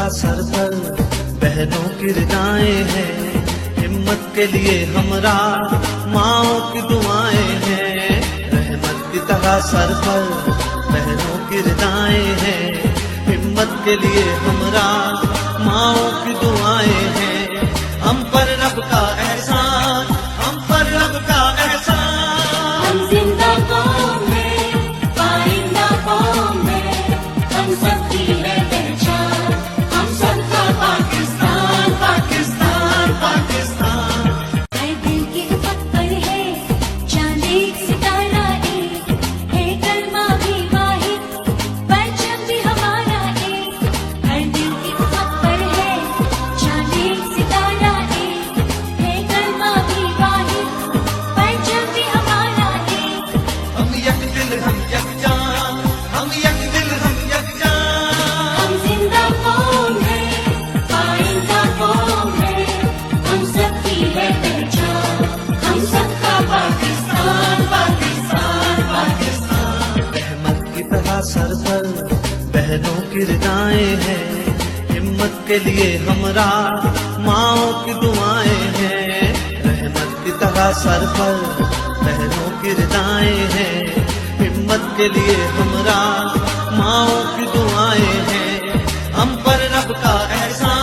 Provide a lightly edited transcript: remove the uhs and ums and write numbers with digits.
طرح سر پر بہنوں کی ردائیں ہیں، ہمت کے لیے ہمراہ ماؤں کی دعائیں ہیں، رحمت کی طرح سر پر بہنوں کی ردائیں ہیں، ہمت کے لیے ہمراہ ماؤں کی دعائیں ہیں، ہم پر رب کا احسان، ہم پر رب کا احسان، ہم زندہ قوم ہیں، پائندہ قوم ہیں، ہم سب کی ہے پہچان، ہم سب کا پاکستان، پاکستان، پاکستان۔ ہر دل کی افق پر ہے چاند ایک ستارہ ایک، ہے کلمہ بھی واحد، پرچم بھی ہمارا ایک۔ ہر دل کی افق پر ہے چاند ایک ستارہ ایک، ہے کلمہ بھی واحد، پرچم بھی ہمارا ایک۔ ہم یک دل ہم یکجاں، ہم یک دل ہم یکجاں، ہم زندہ قوم ہیں، پائندہ قوم ہیں، ہم سب کی ہے پہچان، ہم سب کا پاکستان، پاکستان، پاکستان۔ رحمت کی طرح سر پر بہنوں کی ردائیں ہیں، ہمت کے لیے ہمراہ ماؤں کی دعائیں ہیں، رحمت کی طرح سر پر بہنوں کی ردائیں ہیں، ہمت کے لیے ہمراہ ماؤں کی دعائیں ہیں، ہم پر رب کا احسان۔